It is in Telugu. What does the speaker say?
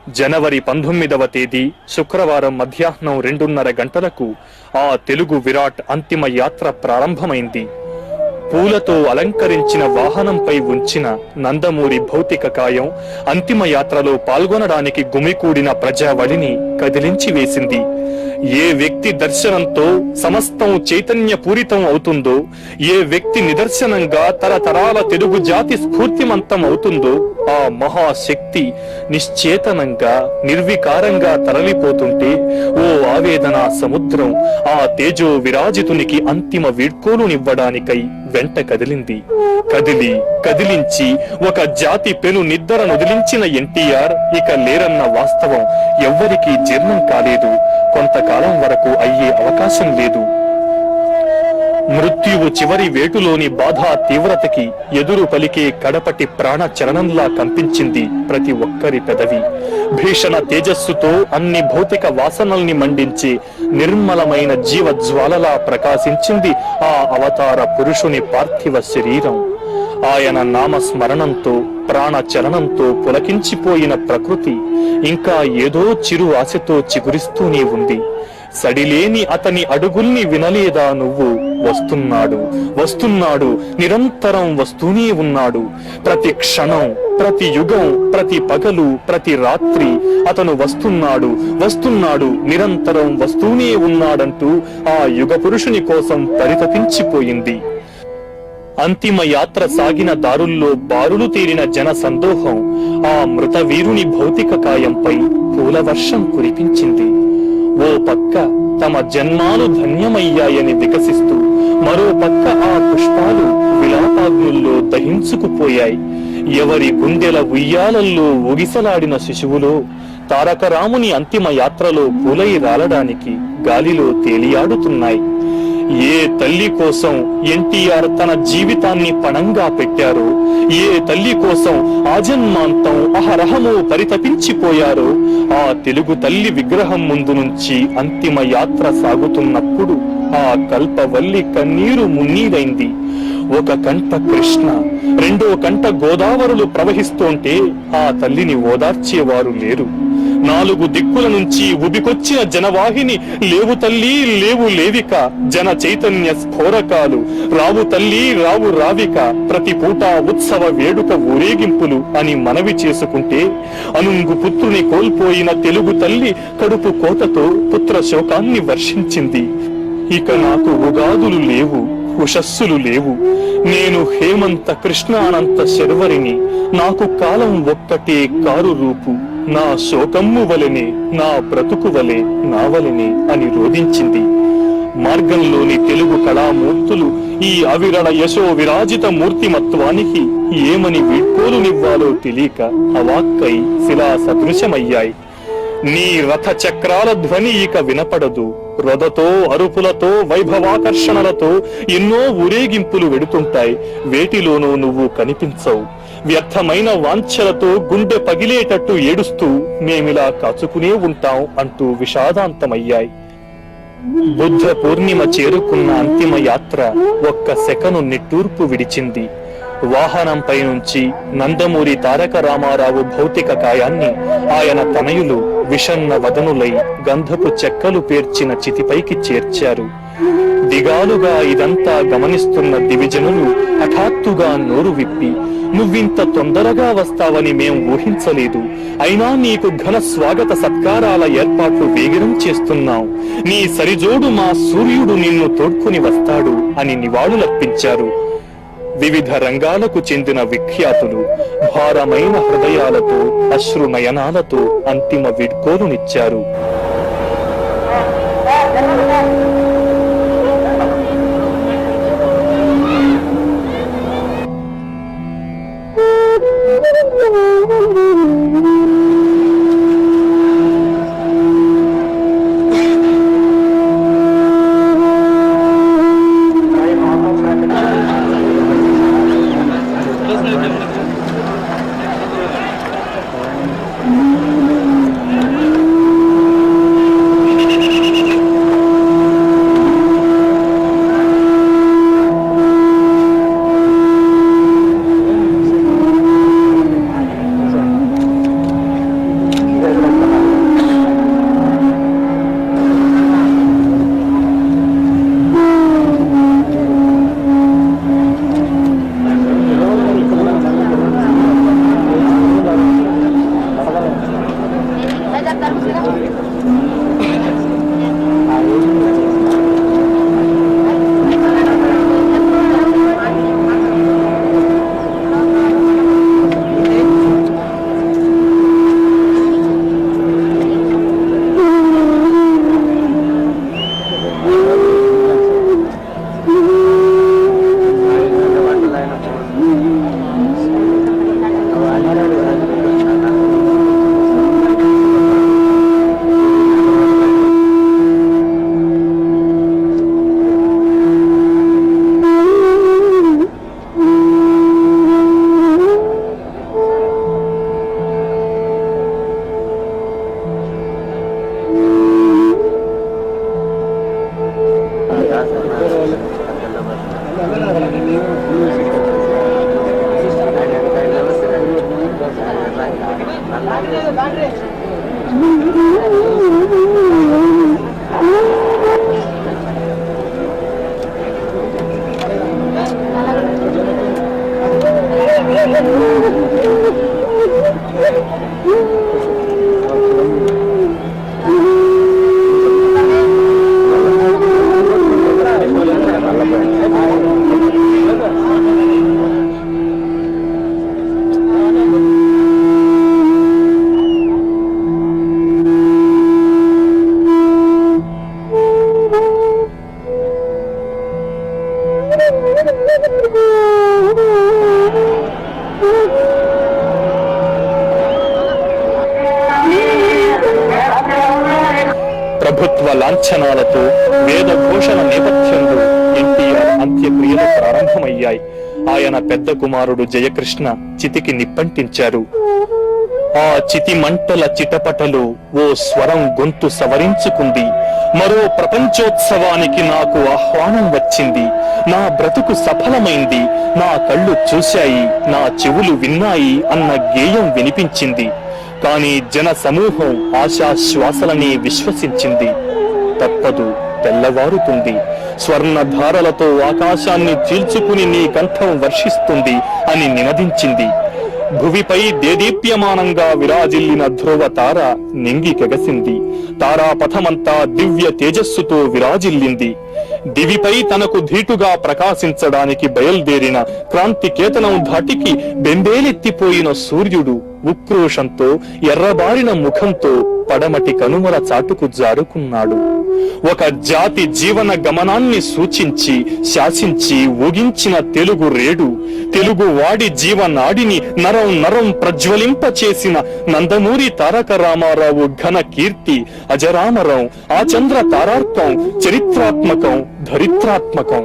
జనవరి 19వ తేదీ శుక్రవారం మధ్యాహ్నం 2:30 గంటలకు ఆ తెలుగు విరాట్ అంతిమ యాత్ర ప్రారంభమైంది. పూలతో అలంకరించిన వాహనంపై ఉంచిన నందమూరి భౌతిక కాయం అంతిమ యాత్రలో పాల్గొనడానికి గుమికూడిన ప్రజావళిని కదిలించి వేసింది. ఏ వ్యక్తి దర్శనంతో సమస్తం చైతన్య పూరితం అవుతుందో, ఏ వ్యక్తి నిదర్శనంగా తరతరాల తెలుగు జాతి స్ఫూర్తిమంతం అవుతుందో ఆ మహాశక్తి నిశ్చేతనంగా నిర్వికారంగా తరలిపోతుంటే ఓ ఆవేదన సముద్రం ఆ తేజో విరాజితునికి అంతిమ వీడ్కోలునివ్వడానికై వెంట కదిలింది. కదిలించి ఒక జాతి పెను నిద్రను వదిలించిన ఎన్టీఆర్ ఇక లేరన్న వాస్తవం ఎవ్వరికీ జీర్ణం కాలేదు. కొంతకాలం వరకు అయ్యే అవకాశం లేదు. మృత్యువు చివరి వేటులోని బాధ తీవ్రతకి ఎదురు పలికే కడపటి ప్రాణ చలనంలా కంపించింది ప్రతి ఒక్కరి పెదవి. భీషణ తేజస్సుతో అన్ని భౌతిక వాసనల్ని మండించి నిర్మలమైన జీవజ్వాలలా ప్రకాశించింది ఆ అవతార పురుషుని పార్థివ శరీరం. ఆయన నామస్మరణంతో ప్రాణ చలనంతో పులకించిపోయిన ప్రకృతి ఇంకా ఏదో చిరు ఆశతో చిగురిస్తూనే ఉంది. సడిలేని అతని అడుగుల్ని వినలేదా నువ్వు? వస్తున్నాడు, నిరంతరం వస్తూనే ఉన్నాడు. ప్రతి క్షణం, ప్రతి యుగం, ప్రతి పగలు, ప్రతి రాత్రి అతను వస్తున్నాడు, నిరంతరం వస్తూనే ఉన్నాడంటూ ఆ యుగ పురుషుని కోసం పరితపించిపోయింది. అంతిమ యాత్ర సాగిన దారుల్లో బారులు తీరిన జన సందోహం ఆ మృత వీరుని భౌతిక కాయంపై పూలవర్షం కురిపించింది. ఓ పక్క తమ జన్మాలు ధన్యమయ్యాయని వికసిస్తూ, మరో పక్క ఆ పుష్పాలు విలాపాగ్నుల్లో దహించుకుపోయాయి. ఎవరి గుండెల ఉయ్యాలల్లో ఊగిసలాడిన శిశువులో తారకరాముని అంతిమ యాత్రలో పూలై రాలడానికి గాలిలో తేలియాడుతున్నాయి. ఏ తల్లి కోసం ఎన్టీఆర్ తన జీవితాన్ని పణంగా పెట్టారో, ఏ తల్లి కోసం ఆజన్మాంతం అహరహము పరితపించిపోయారో ఆ తెలుగు తల్లి విగ్రహం ముందు నుంచి అంతిమ యాత్ర సాగుతున్నప్పుడు ఆ కల్పవల్లి కన్నీరు మున్నీరైంది. ఒక కంట కృష్ణ, రెండో కంట గోదావరులు ప్రవహిస్తోంటే ఆ తల్లిని ఓదార్చేవారు లేరు. 4 దిక్కుల నుంచి ఉబికొచ్చిన జనవాహిని లేవు తల్లి లేవు లేవిక, జన చైతన్య స్ఫోరకాలు రావు తల్లి రావు రావిక, ప్రతి పూట ఉత్సవ వేడుక ఊరేగింపులు అని మనవి చేసుకుంటే అనుంగు పుత్రుని కోల్పోయిన తెలుగు తల్లి కడుపు కోతతో పుత్ర శోకాన్ని వర్షించింది. ఇక నాకు ఉగాదులు లేవు, ఉషస్సులు లేవు, నేను హేమంత కృష్ణానంత శర్వరిని, నాకు కాలం ఒక్కటే కారు రూపు, నా శోకమ్ము వలెనే నా బ్రతుకు వలె నావలెనే అని రోధించింది. మార్గంలోని తెలుగు కళామూర్తులు ఈ అవిరళ యశో విరాజిత మూర్తిమత్వానికి ఏమని వీడ్కోలునివ్వాలో తెలియక అవాక్కై శిలా సదృశమయ్యాయి. నీ రథ చక్రాల ధ్వని ఇక వినపడదు. రొదతో అరుపులతో వైభవాకర్షణలతో ఎన్నో ఊరేగింపులు వెడుతుంటాయి. వేటిలోనూ నువ్వు కనిపించవు. వ్యర్థమైన వాంఛలతో గుండె పగిలేటట్టు ఏడుస్తూ మేమిలా కాచుకునే ఉంటాం అంటూ విషాదాంతమయ్యాయి. బుద్ధ పూర్ణిమ చేరుకున్న అంతిమ యాత్ర ఒక్క సెకను నిట్టూర్పు విడిచింది. వాహనంపై నుంచి నందమూరి తారక రామారావు భౌతిక కాయాన్ని ఆయన తనయులు విషన్న వదనులై గంధపు చెక్కలు పేర్చిన చితిపైకి చేర్చారు. దిగాలుగా ఇదంతా గమనిస్తున్న దివిజనులు హఠాత్తుగా నోరు విప్పి, నువ్వింత తొందరగా వస్తావని మేం ఊహించలేదు, అయినా నీకు ఘన స్వాగత సత్కారాల ఏర్పాట్లు వేగిరం చేస్తున్నాం, నీ సరిజోడు మా సూర్యుడు నిన్ను తోడ్కొని వస్తాడు అని నివాళులర్పించారు. వివిధ రంగాలకు చెందిన విఖ్యాతులు భారమైన హృదయాలతో అశ్రు నయనాలతో అంతిమ వీడ్కోలునిచ్చారు. ప్రభుత్వ లాంఛనాలతో వేద ఘోషణ నేపథ్యంలో ఎన్టీఆర్ అంత్యక్రియలు ప్రారంభమయ్యాయి. ఆయన పెద్ద కుమారుడు జయకృష్ణ చితికి నిప్పంటించారు. ఆ చితి మంటల చిటపటలో ఓ స్వరం గొంతు సవరించుకుంది. మరో ప్రపంచోత్సవానికి నాకు ఆహ్వానం వచ్చింది. నా బ్రతుకు సఫలమైంది. నా కళ్ళు చూశాయి, నా చెవులు విన్నాయి అన్న గేయం వినిపించింది. కాని జన సమూహం ఆశాశ్వాసలని విశ్వసించింది. తప్పదు, తెల్లవారుతుంది, స్వర్ణధారలతో ఆకాశాన్ని చీల్చుకుని నీ కంఠం వర్షిస్తుంది అని నినదించింది. భువిపై దేదీప్యమానంగా విరాజిల్లిన ధ్రువ తార నింగి కెగసింది. తారాపథమంతా దివ్య తేజస్సుతో విరాజిల్లింది. దివిపై తనకు ధీటుగా ప్రకాశించడానికి బయల్దేరిన క్రాంతికేతనం ధాటికి బెంబేలెత్తిపోయిన సూర్యుడు ఉక్రోషంతో ఎర్రబారిన ముఖంతో పడమటి కనుమల చాటుకు జారుకున్నాడు. ఒక జాతి జీవన గమనాన్ని సూచించి శాసించి ఊగించిన తెలుగు రేడు, తెలుగు వాడి జీవనాడిని నరం నరం ప్రజ్వలింపచేసిన నందమూరి తారక రామారావు ఘన కీర్తి అజరామరం. ఆ చంద్ర తారార్కం చరిత్రాత్మకం, ధరిత్రాత్మకం.